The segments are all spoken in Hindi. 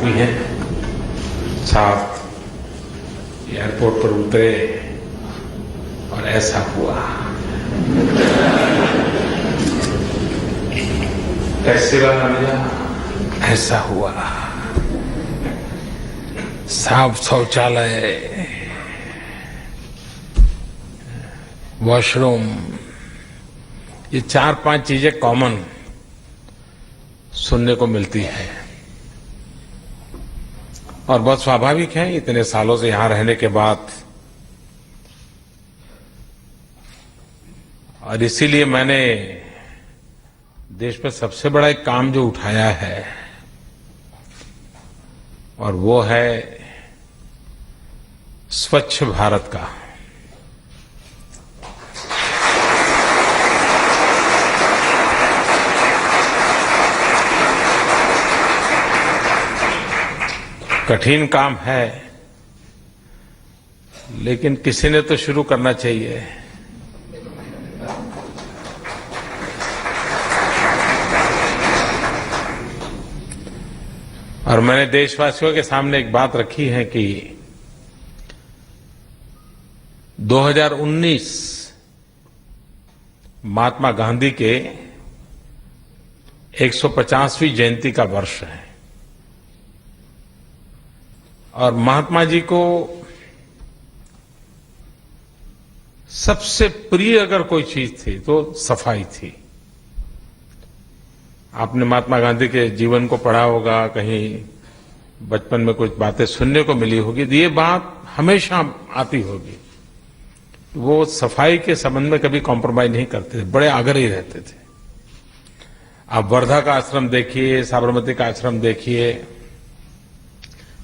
भी हैं। साथ एयरपोर्ट पर उतरे और ऐसा हुआ। कैसे लगा भैया? ऐसा हुआ। साफ शौचालय, वॉशरूम, ये 4-5 चीजें कॉमन सुनने को मिलती है और बहुत स्वाभाविक है इतने सालों से यहां रहने के बाद। और इसीलिए मैंने देश में सबसे बड़ा एक काम जो उठाया है और वो है स्वच्छ भारत का। कठिन काम है, लेकिन किसी ने तो शुरू करना चाहिए। और मैंने देशवासियों के सामने एक बात रखी है कि 2019 महात्मा गांधी के 150वीं जयंती का वर्ष है और महात्मा जी को सबसे प्रिय अगर कोई चीज थी तो सफाई थी। आपने महात्मा गांधी के जीवन को पढ़ा होगा, कहीं बचपन में कुछ बातें सुनने को मिली होगी, तो ये बात हमेशा आती होगी। वो सफाई के संबंध में कभी कॉम्प्रोमाइज नहीं करते थे, बड़े आग्रही रहते थे। आप वर्धा का आश्रम देखिए, साबरमती का आश्रम देखिए,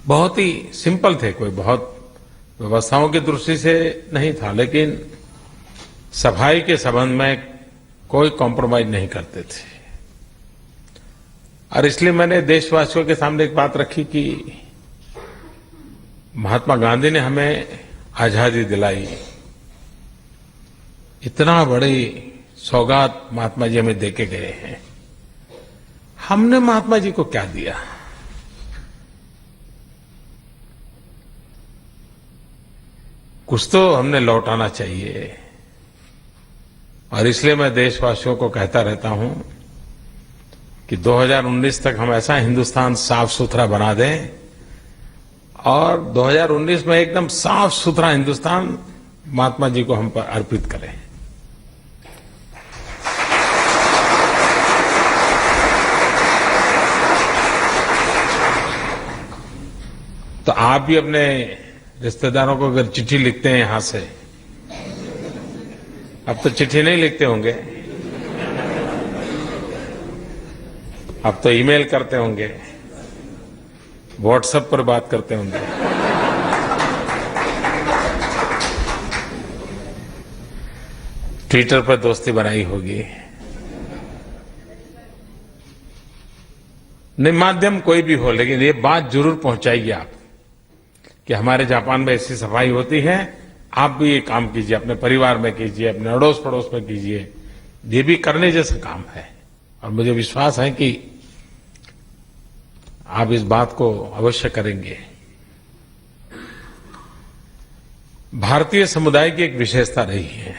बहुत ही सिंपल थे, कोई बहुत व्यवस्थाओं की दृष्टि से नहीं था, लेकिन सफाई के संबंध में कोई कॉम्प्रोमाइज नहीं करते थे। और इसलिए मैंने देशवासियों के सामने एक बात रखी कि महात्मा गांधी ने हमें आजादी दिलाई, इतना बड़ी सौगात महात्मा जी हमें देके गए हैं, हमने महात्मा जी को क्या दिया? कुछ तो हमने लौटाना चाहिए। और इसलिए मैं देशवासियों को कहता रहता हूं कि 2019 तक हम ऐसा हिंदुस्तान साफ सुथरा बना दें और 2019 में एकदम साफ सुथरा हिंदुस्तान महात्मा जी को हम पर अर्पित करें। तो आप भी अपने रिश्तेदारों को अगर चिट्ठी लिखते हैं यहां से, अब तो चिट्ठी नहीं लिखते होंगे, अब तो ईमेल करते होंगे, व्हाट्सएप पर बात करते होंगे। ट्विटर पर दोस्ती बनाई होगी। नहीं, माध्यम कोई भी हो, लेकिन ये बात जरूर पहुंचाइए आप कि हमारे जापान में ऐसी सफाई होती है, आप भी ये काम कीजिए, अपने परिवार में कीजिए, अपने अड़ोस पड़ोस में कीजिए। ये भी करने जैसा काम है और मुझे विश्वास है कि आप इस बात को अवश्य करेंगे। भारतीय समुदाय की एक विशेषता रही है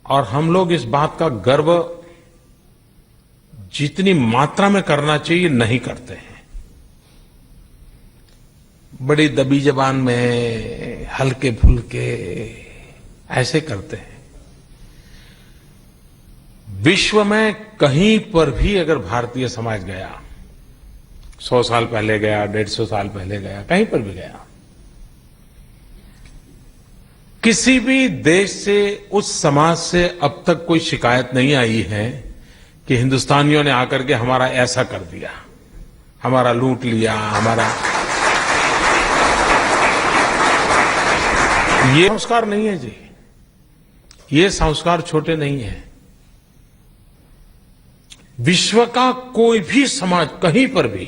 और हम लोग इस बात का गर्व जितनी मात्रा में करना चाहिए नहीं करते हैं। बड़ी दबी जबान में हल्के फुल्के ऐसे करते हैं। विश्व में कहीं पर भी अगर भारतीय समाज गया, 100 साल पहले गया, 150 साल पहले गया, कहीं पर भी गया, किसी भी देश से, उस समाज से अब तक कोई शिकायत नहीं आई है कि हिंदुस्तानियों ने आकर के हमारा ऐसा कर दिया, हमारा लूट लिया, हमारा। ये संस्कार नहीं है जी, ये संस्कार छोटे नहीं है। विश्व का कोई भी समाज कहीं पर भी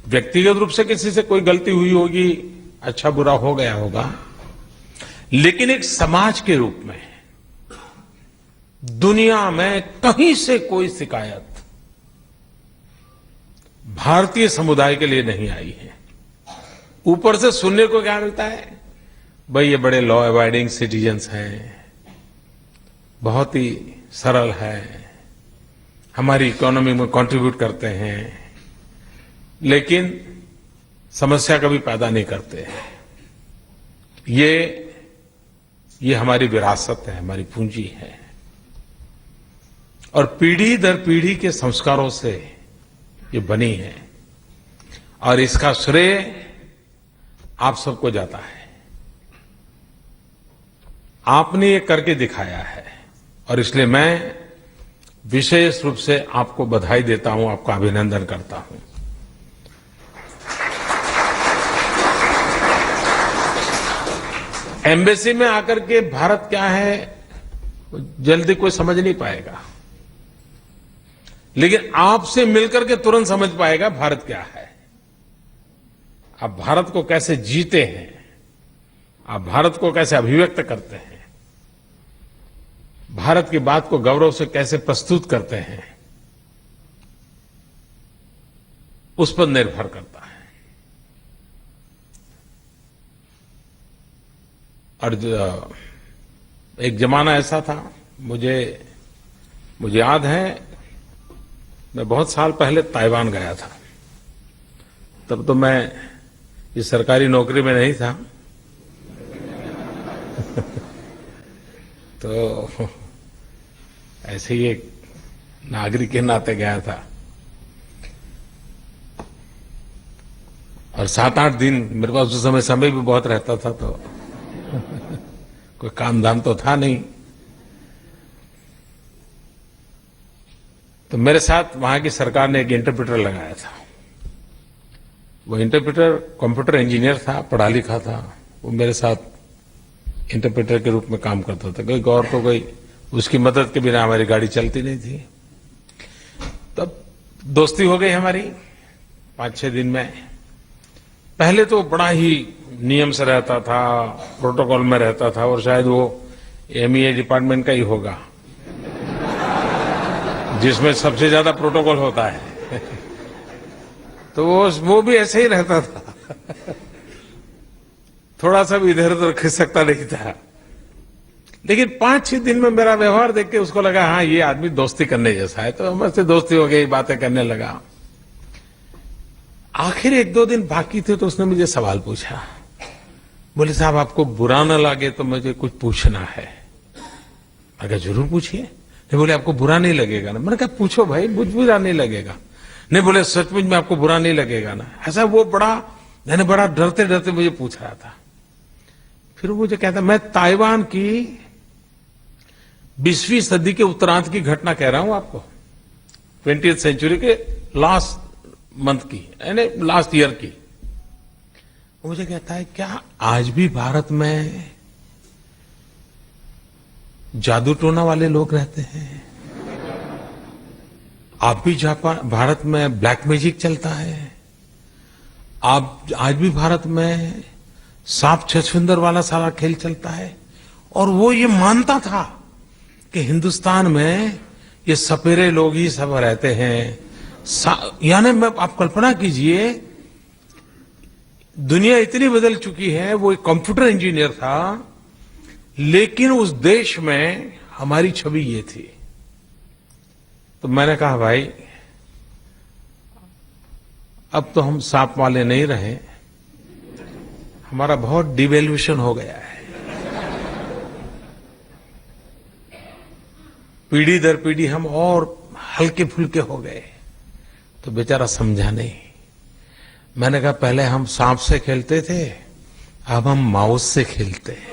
व्यक्तिगत रूप से किसी से कोई गलती हुई होगी, अच्छा बुरा हो गया होगा, लेकिन एक समाज के रूप में दुनिया में कहीं से कोई शिकायत भारतीय समुदाय के लिए नहीं आई है। ऊपर से सुनने को क्या मिलता है, भाई ये बड़े लॉ अबाइडिंग सिटीजन्स हैं, बहुत ही सरल है, हमारी इकोनॉमी में कंट्रीब्यूट करते हैं, लेकिन समस्या कभी पैदा नहीं करते हैं। ये हमारी विरासत है, हमारी पूंजी है, और पीढ़ी दर पीढ़ी के संस्कारों से ये बनी है, और इसका श्रेय आप सबको जाता है। आपने ये करके दिखाया है, और इसलिए मैं विशेष रूप से आपको बधाई देता हूं, आपका अभिनंदन करता हूं। एम्बेसी में आकर के भारत क्या है जल्दी कोई समझ नहीं पाएगा, लेकिन आपसे मिलकर के तुरंत समझ पाएगा भारत क्या है। आप भारत को कैसे जीते हैं, आप भारत को कैसे अभिव्यक्त करते हैं, भारत की बात को गौरव से कैसे प्रस्तुत करते हैं, उस पर निर्भर करता है। और एक जमाना ऐसा था, मुझे याद है, मैं बहुत साल पहले ताइवान गया था। तब तो मैं इस सरकारी नौकरी में नहीं था तो ऐसे ही एक नागरिक के नाते गया था, और 7-8 दिन मेरे पास उस समय भी बहुत रहता था, तो कोई काम धाम तो था नहीं। तो मेरे साथ वहां की सरकार ने एक इंटरप्रेटर लगाया था। वो इंटरप्रेटर कंप्यूटर इंजीनियर था, पढ़ा लिखा था। वो मेरे साथ इंटरप्रेटर के रूप में काम करता था। कोई गौर को कोई उसकी मदद के बिना हमारी गाड़ी चलती नहीं थी। तब दोस्ती हो गई हमारी 5-6 दिन में। पहले तो बड़ा ही नियम से रहता था, प्रोटोकॉल में रहता था, और शायद वो एमईए डिपार्टमेंट का ही होगा जिसमें सबसे ज्यादा प्रोटोकॉल होता है तो वो भी ऐसे ही रहता था थोड़ा सा भी इधर उधर खिसकता नहीं था। लेकिन 5-6 दिन में मेरा व्यवहार देख के उसको लगा हाँ ये आदमी दोस्ती करने जैसा है, तो हमसे दोस्ती हो गई, बातें करने लगा। आखिर 1-2 दिन बाकी थे तो उसने मुझे सवाल पूछा। बोले साहब आपको बुरा ना लगे तो मुझे कुछ पूछना है। मैं कहा जरूर पूछिए। नहीं बोले आपको बुरा नहीं लगेगा ना। मैंने कहा पूछो भाई, मुझ बुरा नहीं लगेगा। नहीं बोले सचमुच में आपको बुरा नहीं लगेगा ना। ऐसा वो बड़ा डरते डरते मुझे पूछ रहा था। फिर वो मुझे कहता मैं ताइवान की 20वीं सदी के उत्तरार्ध की घटना कह रहा हूं आपको, 20th सेंचुरी के लास्ट मंथ की, यानी लास्ट ईयर की। मुझे कहता है क्या आज भी भारत में जादू टोना वाले लोग रहते हैं? आप भी भारत में ब्लैक मैजिक चलता है? आप आज भी भारत में सांप छछूंदर वाला सारा खेल चलता है? और वो ये मानता था कि हिंदुस्तान में ये सपेरे लोग ही सब रहते हैं। यानी आप कल्पना कीजिए, दुनिया इतनी बदल चुकी है। वो एक कंप्यूटर इंजीनियर था, लेकिन उस देश में हमारी छवि ये थी। तो मैंने कहा भाई अब तो हम सांप वाले नहीं रहे, हमारा बहुत डिवेल्यूशन हो गया है। पीढ़ी दर पीढ़ी हम और हल्के फुल्के हो गए। तो बेचारा समझा नहीं। मैंने कहा पहले हम सांप से खेलते थे, अब हम माउस से खेलते हैं।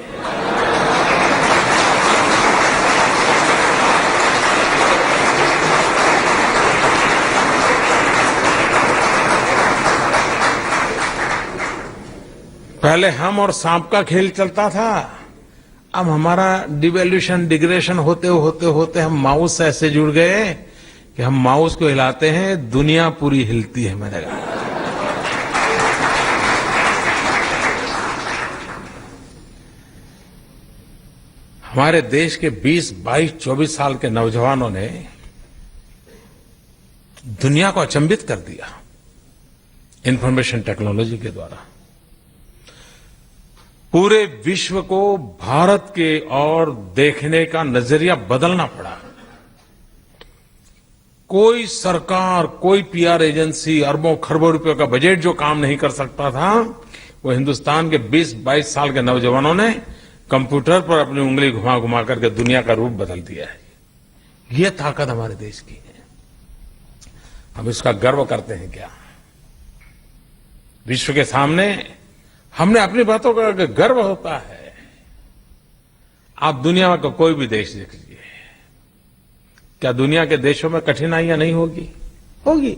पहले हम और सांप का खेल चलता था, अब हमारा डिवेल्यूशन डिग्रेशन होते होते होते हम माउस से ऐसे जुड़ गए कि हम माउस को हिलाते हैं, दुनिया पूरी हिलती है। मैंने कहा हमारे देश के 20, 22, 24 साल के नौजवानों ने दुनिया को अचंभित कर दिया। इंफॉर्मेशन टेक्नोलॉजी के द्वारा पूरे विश्व को भारत के ओर देखने का नजरिया बदलना पड़ा। कोई सरकार, कोई पीआर एजेंसी अरबों खरबों रुपयों का बजट जो काम नहीं कर सकता था, वो हिंदुस्तान के 20-22 साल के नौजवानों ने कंप्यूटर पर अपनी उंगली घुमा घुमा करके दुनिया का रूप बदल दिया है। ये ताकत हमारे देश की है। हम इसका गर्व करते हैं क्या? विश्व के सामने हमने अपनी बातों का गर्व होता है। आप दुनिया का कोई भी देश देख लीजिए, क्या दुनिया के देशों में कठिनाइयां नहीं होगी? होगी।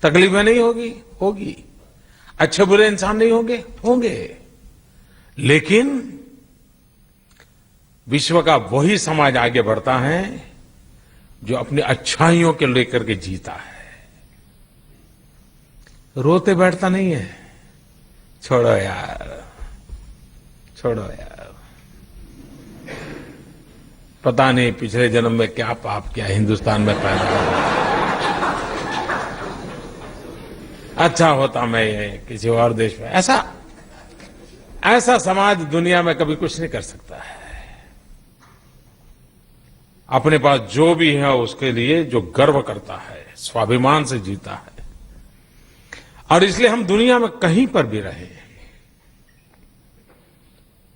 तकलीफें नहीं होगी? होगी। अच्छे बुरे इंसान नहीं होंगे? होंगे। लेकिन विश्व का वही समाज आगे बढ़ता है जो अपनी अच्छाइयों के लेकर के जीता है, रोते बैठता नहीं है। छोड़ो यार, छोड़ो यार, पता नहीं पिछले जन्म में क्या पाप किया, हिंदुस्तान में पैदा हुआ। अच्छा होता मैं ये किसी और देश में। ऐसा समाज दुनिया में कभी कुछ नहीं कर सकता है। अपने पास जो भी है उसके लिए जो गर्व करता है, स्वाभिमान से जीता है। और इसलिए हम दुनिया में कहीं पर भी रहे,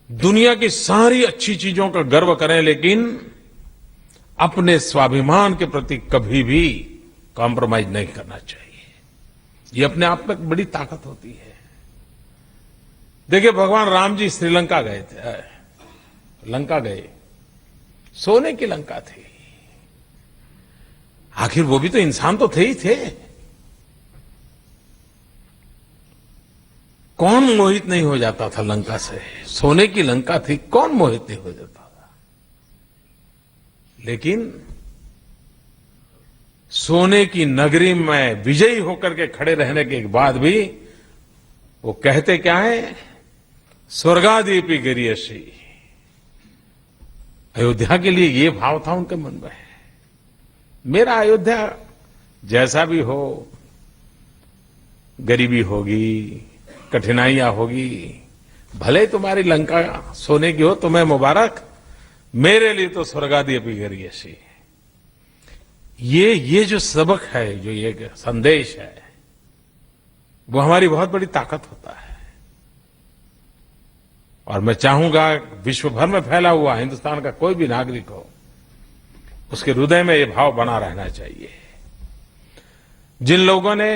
दुनिया की सारी अच्छी चीजों का गर्व करें, लेकिन अपने स्वाभिमान के प्रति कभी भी कॉम्प्रोमाइज नहीं करना चाहिए। ये अपने आप में बड़ी ताकत होती है। देखिए, भगवान राम जी श्रीलंका गए थे, लंका गए, सोने की लंका थी। आखिर वो भी तो इंसान तो थे ही थे। कौन मोहित नहीं हो जाता था लंका से? सोने की लंका थी, कौन मोहित नहीं हो जाता था? लेकिन सोने की नगरी में विजयी होकर के खड़े रहने के बाद भी वो कहते क्या है? स्वर्गादीपि गिरियसी। अयोध्या के लिए ये भाव था उनके मन में। मेरा अयोध्या जैसा भी हो, गरीबी होगी, कठिनाइयां होगी, भले तुम्हारी लंका सोने की हो, तुम्हें मुबारक, मेरे लिए तो स्वर्गादीपि गिरियसी। ये जो सबक है, जो ये संदेश है, वो हमारी बहुत बड़ी ताकत होता है। और मैं चाहूंगा विश्व भर में फैला हुआ हिंदुस्तान का कोई भी नागरिक हो, उसके हृदय में ये भाव बना रहना चाहिए। जिन लोगों ने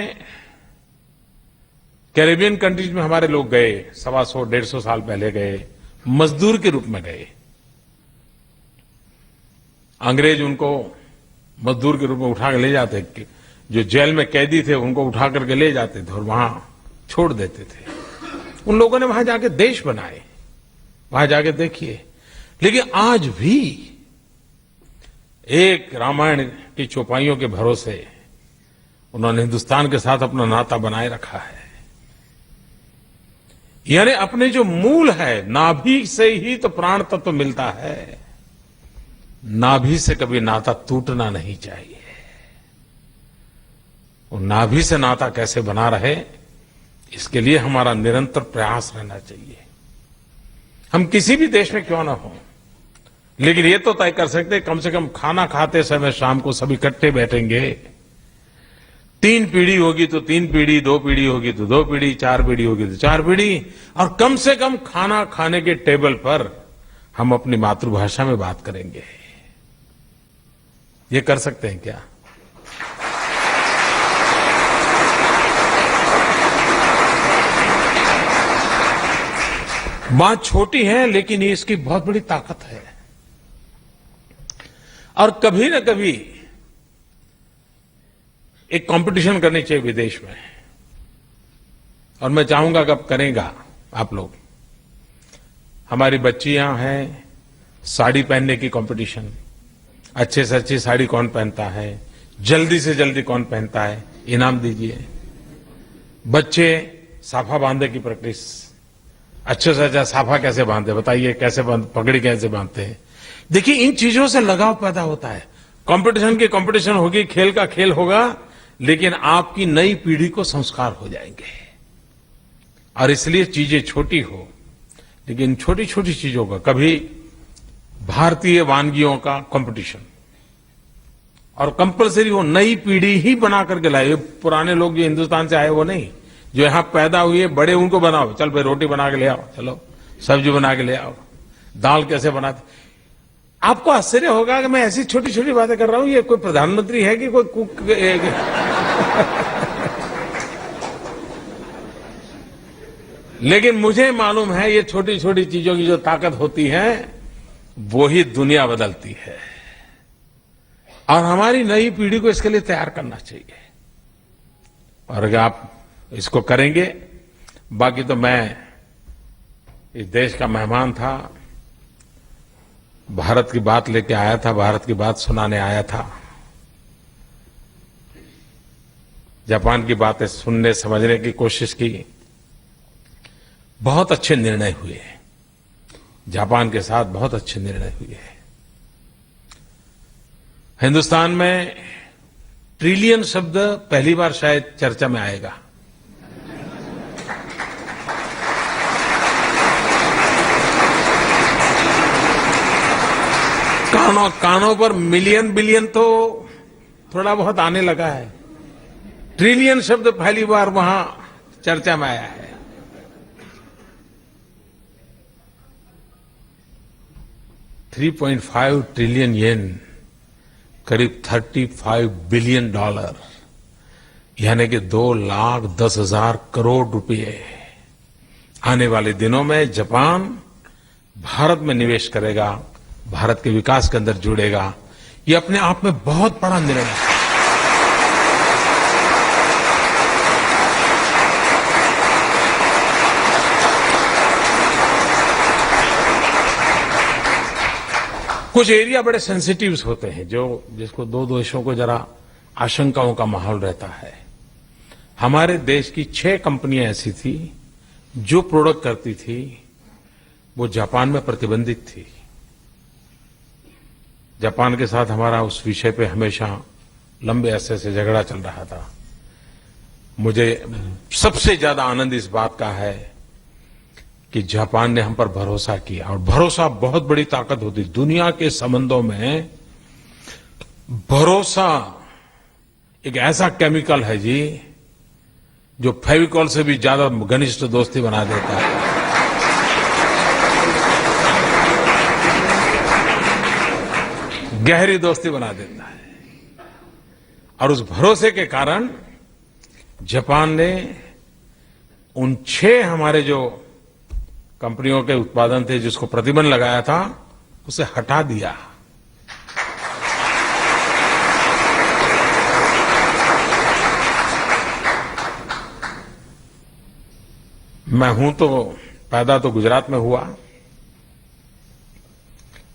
कैरेबियन कंट्रीज में हमारे लोग गए, 125-150 साल पहले गए, मजदूर के रूप में गए। अंग्रेज उनको मजदूर के रूप में उठा कर ले जाते, जो जेल में कैदी थे उनको उठा करके ले जाते थे और वहां छोड़ देते थे। उन लोगों ने वहां जाके देश बनाए, वहां जाके देखिए। लेकिन आज भी एक रामायण की चौपाइयों के भरोसे उन्होंने हिंदुस्तान के साथ अपना नाता बनाए रखा है। यानी अपने जो मूल है, नाभि से ही तो प्राण तत्व मिलता है। नाभि से कभी नाता टूटना नहीं चाहिए। और नाभि से नाता कैसे बना रहे, इसके लिए हमारा निरंतर प्रयास रहना चाहिए। हम किसी भी देश में क्यों ना हो, लेकिन ये तो तय कर सकते कम से कम खाना खाते समय शाम को सब इकट्ठे बैठेंगे। 3 पीढ़ी होगी तो 3 पीढ़ी, 2 पीढ़ी होगी तो 2 पीढ़ी, 4 पीढ़ी होगी तो 4 पीढ़ी, और कम से कम खाना खाने के टेबल पर हम अपनी मातृभाषा में बात करेंगे। ये कर सकते हैं क्या? बात छोटी है, लेकिन ये इसकी बहुत बड़ी ताकत है। और कभी न कभी एक कंपटीशन करनी चाहिए विदेश में, और मैं चाहूंगा कब करेगा आप लोग। हमारी बच्चियां हैं, साड़ी पहनने की कंपटीशन, अच्छे से अच्छी साड़ी कौन पहनता है, जल्दी से जल्दी कौन पहनता है, इनाम दीजिए। बच्चे साफा बांधने की प्रैक्टिस, अच्छे से अच्छा साफा कैसे बांधते बताइए, कैसे पगड़ी कैसे बांधते हैं। देखिए, इन चीजों से लगाव पैदा होता है। कंपटीशन की कंपटीशन होगी, खेल का खेल होगा, लेकिन आपकी नई पीढ़ी को संस्कार हो जाएंगे। और इसलिए चीजें छोटी हो, लेकिन छोटी छोटी चीजों का, कभी भारतीय वानगियों का कंपटीशन, और कंपलसरी वो नई पीढ़ी ही बना करके लाए। पुराने लोग जो हिंदुस्तान से आए वो नहीं, जो यहां पैदा हुए बड़े, उनको बनाओ। चल भाई रोटी बना के ले आओ, चलो सब्जी बना के ले आओ, दाल कैसे बनाते। आपको आश्चर्य होगा कि मैं ऐसी छोटी छोटी बातें कर रहा हूं, ये कोई प्रधानमंत्री है कि कोई कुक लेकिन मुझे मालूम है ये छोटी छोटी चीजों की जो ताकत होती है वो ही दुनिया बदलती है। और हमारी नई पीढ़ी को इसके लिए तैयार करना चाहिए। और अगर आप इसको करेंगे, बाकी तो मैं इस देश का मेहमान था, भारत की बात लेके आया था, भारत की बात सुनाने आया था। जापान की बातें सुनने समझने की कोशिश की। बहुत अच्छे निर्णय हुए, जापान के साथ बहुत अच्छे निर्णय हुए हैं। हिंदुस्तान में ट्रिलियन शब्द पहली बार शायद चर्चा में आएगा। कानों पर मिलियन बिलियन तो थोड़ा बहुत आने लगा है, ट्रिलियन शब्द पहली बार वहां चर्चा में आया है। $3.5 ट्रिलियन येन, करीब $35 बिलियन, यानी कि 2,10,000 करोड़ रुपए आने वाले दिनों में जापान भारत में निवेश करेगा, भारत के विकास के अंदर जुड़ेगा। ये अपने आप में बहुत बड़ा निर्णय है। कुछ एरिया बड़े सेंसिटिव होते हैं, जिसको दो देशों को जरा आशंकाओं का माहौल रहता है। हमारे देश की 6 कंपनियां ऐसी थी जो प्रोडक्ट करती थी वो जापान में प्रतिबंधित थी। जापान के साथ हमारा उस विषय पे हमेशा लंबे अरसे से झगड़ा चल रहा था। मुझे सबसे ज्यादा आनंद इस बात का है कि जापान ने हम पर भरोसा किया, और भरोसा बहुत बड़ी ताकत होती है। दुनिया के संबंधों में भरोसा एक ऐसा केमिकल है जी, जो फेविकॉल से भी ज्यादा घनिष्ठ दोस्ती बना देता है। गहरी दोस्ती बना देता है। और उस भरोसे के कारण जापान ने उन 6 हमारे जो कंपनियों के उत्पादन थे जिसको प्रतिबंध लगाया था, उसे हटा दिया। मैं हूं तो पैदा तो गुजरात में हुआ,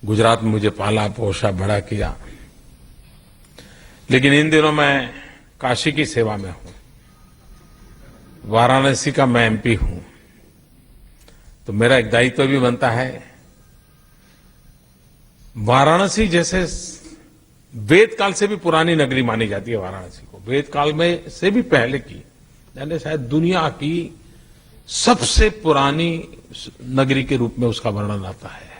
गुजरात में मुझे पाला पोसा बड़ा किया, लेकिन इन दिनों मैं काशी की सेवा में हूं, वाराणसी का मैं एमपी हूं। तो मेरा एक दायित्व भी बनता है। वाराणसी जैसे वेद काल से भी पुरानी नगरी मानी जाती है वाराणसी को, वेद काल में से भी पहले की, यानी शायद दुनिया की सबसे पुरानी नगरी के रूप में उसका वर्णन आता है।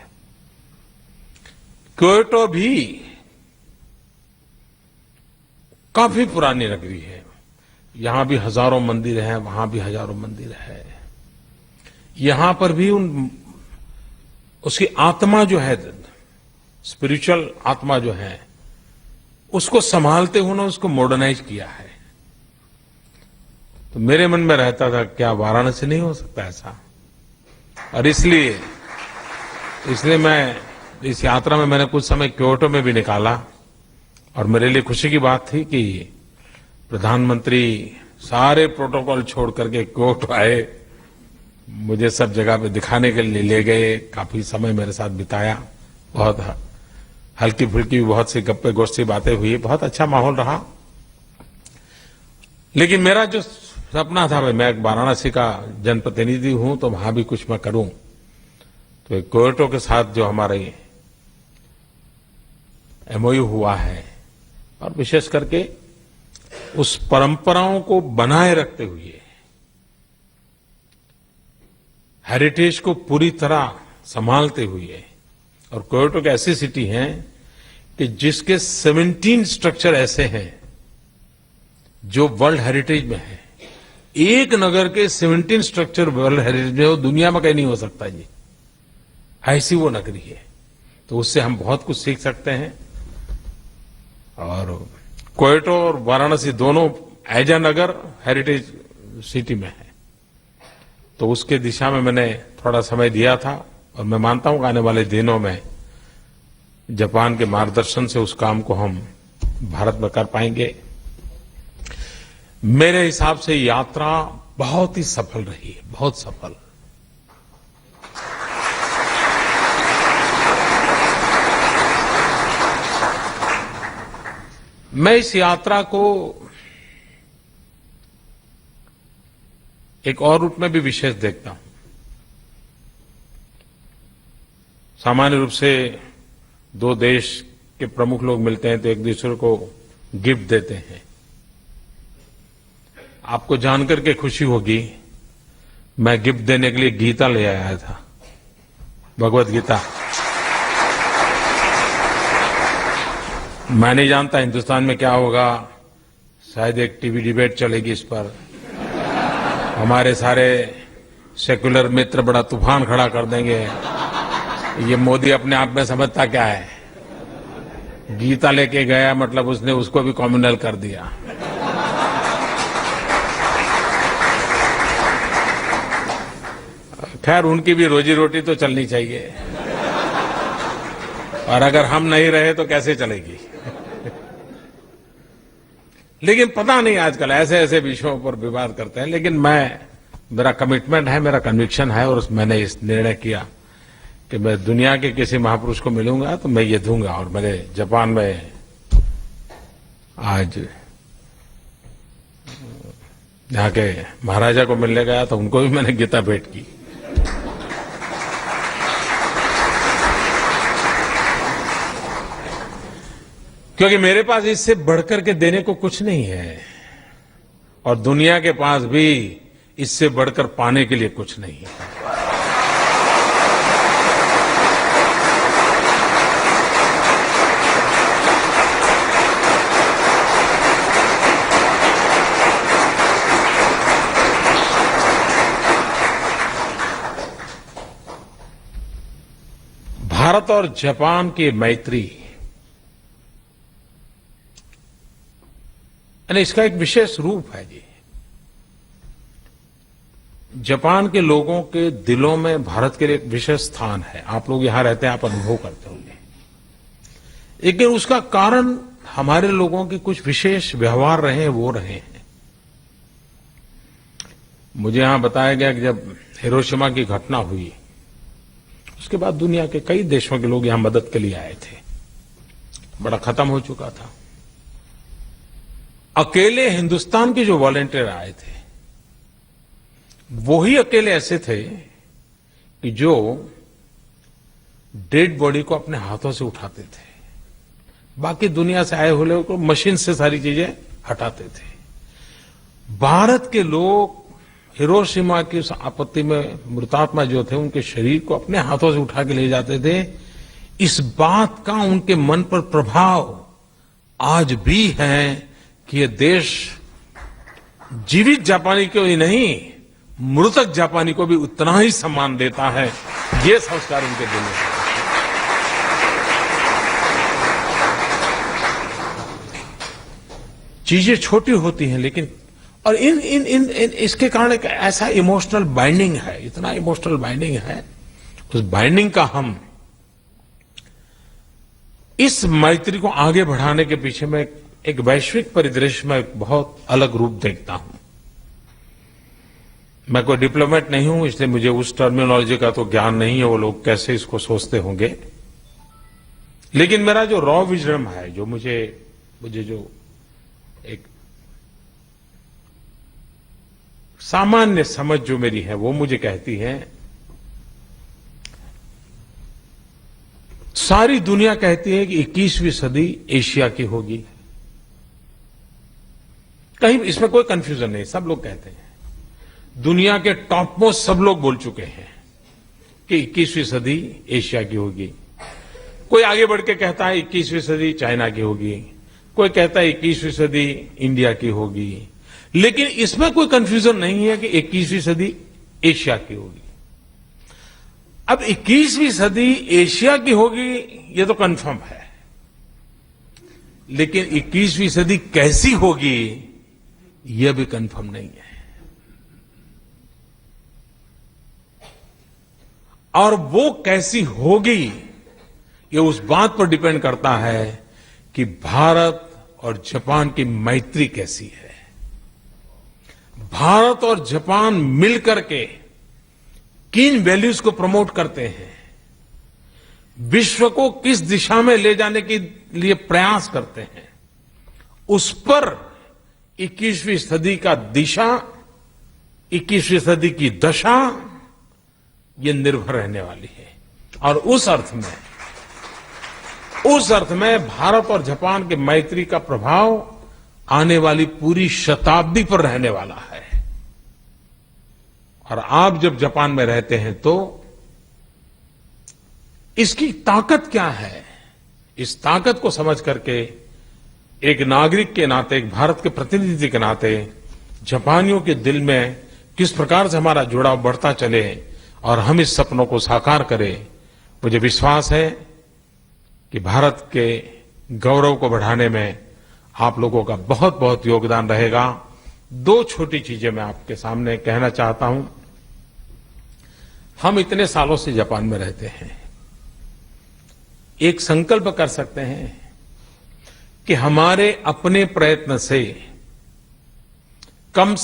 क्योटो भी काफी पुरानी नगरी है, यहां भी हजारों मंदिर हैं, वहां भी हजारों मंदिर है। यहां पर भी उसकी आत्मा जो है, स्पिरिचुअल आत्मा जो है, उसको संभालते हुए ना उसको मॉडर्नाइज किया है। तो मेरे मन में रहता था क्या वाराणसी नहीं हो सकता ऐसा। और इसलिए मैं इस यात्रा में मैंने कुछ समय क्योटो में भी निकाला। और मेरे लिए खुशी की बात थी कि प्रधानमंत्री सारे प्रोटोकॉल छोड़ करके क्योटो आए, मुझे सब जगह पे दिखाने के लिए ले गए, काफी समय मेरे साथ बिताया, बहुत हल्की फुल्की बहुत सी गप्पे गोष्ठी बातें हुई, बहुत अच्छा माहौल रहा। लेकिन मेरा जो सपना था, मैं एक वाराणसी का जनप्रतिनिधि हूं तो वहां भी कुछ मैं करूं। तो क्योटो के साथ जो हमारे एमओयू हुआ है, और विशेष करके उस परंपराओं को बनाए रखते हुए हेरिटेज को पूरी तरह संभालते हुए, और क्योटो एक ऐसी सिटी है कि जिसके 17 स्ट्रक्चर ऐसे हैं जो वर्ल्ड हेरिटेज में है। एक नगर के 17 स्ट्रक्चर वर्ल्ड हेरिटेज में हो, दुनिया में कहीं नहीं हो सकता जी, ऐसी वो नगरी है। तो उससे हम बहुत कुछ सीख सकते हैं। और क्योटो और वाराणसी दोनों एज अ नगर हेरिटेज सिटी में है, तो उसके दिशा में मैंने थोड़ा समय दिया था, और मैं मानता हूं कि आने वाले दिनों में जापान के मार्गदर्शन से उस काम को हम भारत में कर पाएंगे। मेरे हिसाब से यात्रा बहुत ही सफल रही है, बहुत सफल। मैं इस यात्रा को एक और रूप में भी विशेष देखता हूं। सामान्य रूप से दो देश के प्रमुख लोग मिलते हैं तो एक दूसरे को गिफ्ट देते हैं। आपको जानकर के खुशी होगी, मैं गिफ्ट देने के लिए गीता ले आया था, भगवत गीता। मैं नहीं जानता हिंदुस्तान में क्या होगा, शायद एक टीवी डिबेट चलेगी इस पर, हमारे सारे सेक्युलर मित्र बड़ा तूफान खड़ा कर देंगे, ये मोदी अपने आप में समझता क्या है, गीता लेके गया मतलब उसने उसको भी कम्युनल कर दिया। खैर, उनकी भी रोजी रोटी तो चलनी चाहिए, और अगर हम नहीं रहे तो कैसे चलेगी। लेकिन पता नहीं, आजकल ऐसे ऐसे विषयों पर विवाद करते हैं। लेकिन मेरा कमिटमेंट है, मेरा कन्विक्शन है, और मैंने इस निर्णय किया कि मैं दुनिया के किसी महापुरुष को मिलूंगा तो मैं ये दूंगा। और मैंने जापान में आज यहाँ के महाराजा को मिलने गया तो उनको भी मैंने गीता भेंट की। क्योंकि मेरे पास इससे बढ़कर के देने को कुछ नहीं है, और दुनिया के पास भी इससे बढ़कर पाने के लिए कुछ नहीं है। भारत और जापान की मैत्री, यानी इसका एक विशेष रूप है जी। जापान के लोगों के दिलों में भारत के लिए एक विशेष स्थान है। आप लोग यहां रहते हैं, आप अनुभव करते होंगे। लेकिन उसका कारण हमारे लोगों के कुछ विशेष व्यवहार रहे हैं, वो रहे हैं। मुझे यहां बताया गया कि जब हिरोशिमा की घटना हुई, उसके बाद दुनिया के कई देशों के लोग यहां मदद के लिए आए थे। बड़ा खत्म हो चुका था। अकेले हिंदुस्तान के जो वॉलंटियर आए थे, वो ही अकेले ऐसे थे कि जो डेड बॉडी को अपने हाथों से उठाते थे। बाकी दुनिया से आए हुए लोगों को मशीन से सारी चीजें हटाते थे। भारत के लोग हिरोशिमा की उस आपत्ति में मृतात्मा जो थे, उनके शरीर को अपने हाथों से उठा के ले जाते थे। इस बात का उनके मन पर प्रभाव आज भी है कि ये देश जीवित जापानी को ही नहीं, मृतक जापानी को भी उतना ही सम्मान देता है। ये संस्कार उनके दिल में है। चीजें छोटी होती हैं, लेकिन और इन इसके कारण एक ऐसा इमोशनल बाइंडिंग है, इतना इमोशनल बाइंडिंग है। उस बाइंडिंग का हम इस मैत्री को आगे बढ़ाने के पीछे में एक वैश्विक परिदृश्य में एक बहुत अलग रूप देखता हूं। मैं कोई डिप्लोमेट नहीं हूं, इसलिए मुझे उस टर्मिनोलॉजी का तो ज्ञान नहीं है, वो लोग कैसे इसको सोचते होंगे। लेकिन मेरा जो रॉ विजडम है, जो मुझे जो एक सामान्य समझ जो मेरी है, वो मुझे कहती है, सारी दुनिया कहती है कि 21वीं सदी एशिया की होगी। कहीं इसमें कोई कंफ्यूजन नहीं, सब लोग कहते हैं। दुनिया के टॉप मोस्ट सब लोग बोल चुके हैं कि 21वीं सदी एशिया की होगी। कोई आगे बढ़ के कहता है 21वीं सदी चाइना की होगी, कोई कहता है 21वीं सदी इंडिया की होगी, लेकिन इसमें कोई कंफ्यूजन नहीं है कि 21वीं सदी एशिया की होगी। अब 21वीं सदी एशिया की होगी ये तो कंफर्म है, लेकिन 21वीं सदी कैसी होगी यह भी कंफर्म नहीं है। और वो कैसी होगी ये उस बात पर डिपेंड करता है कि भारत और जापान की मैत्री कैसी है। भारत और जापान मिलकर के किन वैल्यूज को प्रमोट करते हैं, विश्व को किस दिशा में ले जाने के लिए प्रयास करते हैं, उस पर 21वीं सदी का दिशा, 21वीं सदी की दशा ये निर्भर रहने वाली है। और उस अर्थ में भारत और जापान के मैत्री का प्रभाव आने वाली पूरी शताब्दी पर रहने वाला है। और आप जब जापान में रहते हैं तो इसकी ताकत क्या है, इस ताकत को समझ करके एक नागरिक के नाते, एक भारत के प्रतिनिधि के नाते जापानियों के दिल में किस प्रकार से हमारा जुड़ाव बढ़ता चले और हम इस सपनों को साकार करें। मुझे विश्वास है कि भारत के गौरव को बढ़ाने में आप लोगों का बहुत बहुत योगदान रहेगा। दो छोटी चीजें मैं आपके सामने कहना चाहता हूं। हम इतने सालों से जापान में रहते हैं, एक संकल्प कर सकते हैं कि हमारे अपने प्रयत्न से कम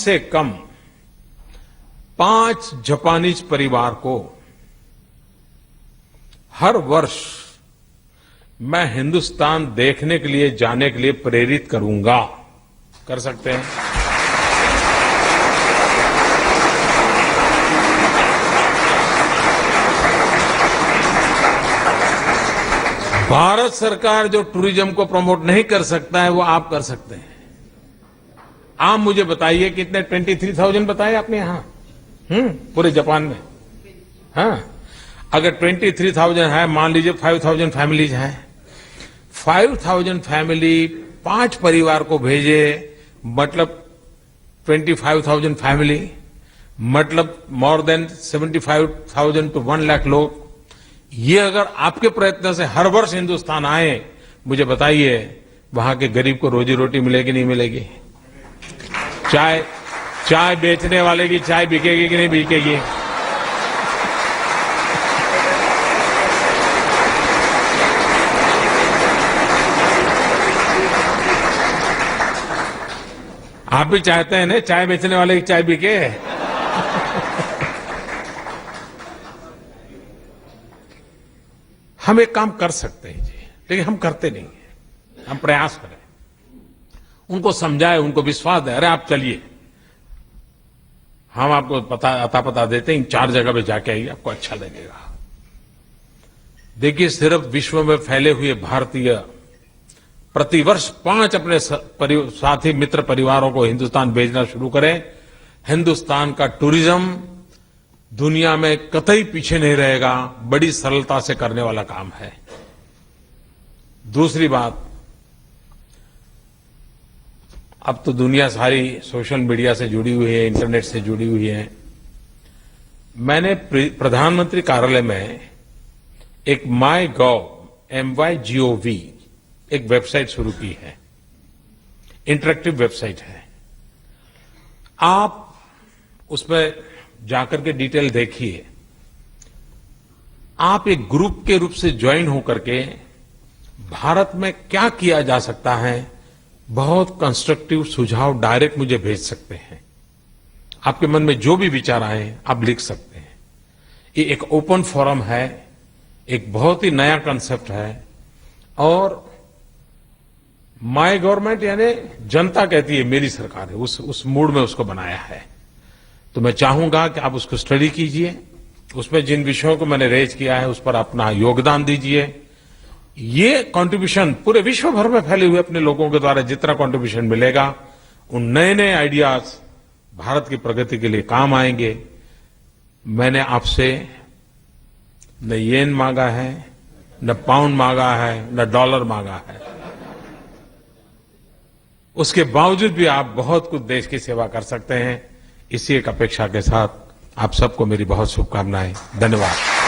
5 जापानीज परिवार को हर वर्ष मैं हिंदुस्तान देखने के लिए जाने के लिए प्रेरित करूंगा। कर सकते हैं? भारत सरकार जो टूरिज्म को प्रमोट नहीं कर सकता है वो आप कर सकते हैं। आप मुझे बताइए कितने 23,000 बताए आपने यहां पूरे जापान में। हाँ, अगर 23,000 है, मान लीजिए 5,000 फैमिलीज हैं, 5,000 फैमिली 5 परिवार को भेजे, मतलब 25,000 फैमिली, मतलब मोर देन 75,000 टू 1 लाख लोग। ये अगर आपके प्रयत्न से हर वर्ष हिंदुस्तान आए, मुझे बताइए वहां के गरीब को रोजी रोटी मिलेगी नहीं मिलेगी? चाय बेचने वाले की चाय बिकेगी कि नहीं बिकेगी? आप भी चाहते हैं ना चाय बेचने वाले की चाय बिके? हम एक काम कर सकते हैं जी, लेकिन हम करते नहीं हैं। हम प्रयास करें, उनको समझाएं, उनको विश्वास दें। अरे आप चलिए, हम आपको पता देते हैं, इन 4 जगह पे जाके आइए, आपको अच्छा लगेगा। देखिए, सिर्फ विश्व में फैले हुए भारतीय प्रतिवर्ष 5 अपने साथी मित्र परिवारों को हिंदुस्तान भेजना शुरू करें। हिंदुस्तान का टूरिज्म दुनिया में कतई पीछे नहीं रहेगा। बड़ी सरलता से करने वाला काम है। दूसरी बात, अब तो दुनिया सारी सोशल मीडिया से जुड़ी हुई है, इंटरनेट से जुड़ी हुई है। मैंने प्रधानमंत्री कार्यालय में एक MyGov एक वेबसाइट शुरू की है, इंटरेक्टिव वेबसाइट है। आप उसमें जाकर के डिटेल देखिए। आप एक ग्रुप के रूप से ज्वाइन होकर के भारत में क्या किया जा सकता है, बहुत कंस्ट्रक्टिव सुझाव डायरेक्ट मुझे भेज सकते हैं। आपके मन में जो भी विचार आए आप लिख सकते हैं। ये एक ओपन फोरम है, एक बहुत ही नया कंसेप्ट है। और माय गवर्नमेंट यानी जनता कहती है मेरी सरकार है, उस मूड में उसको बनाया है। तो मैं चाहूंगा कि आप उसको स्टडी कीजिए, उसमें जिन विषयों को मैंने रेज किया है उस पर अपना योगदान दीजिए। ये कंट्रीब्यूशन पूरे विश्व भर में फैले हुए अपने लोगों के द्वारा जितना कंट्रीब्यूशन मिलेगा उन नए नए आइडियाज भारत की प्रगति के लिए काम आएंगे। मैंने आपसे न येन मांगा है, न पाउंड मांगा है, न डॉलर मांगा है। उसके बावजूद भी आप बहुत कुछ देश की सेवा कर सकते हैं। इसी एक अपेक्षा के साथ आप सबको मेरी बहुत शुभकामनाएं। धन्यवाद।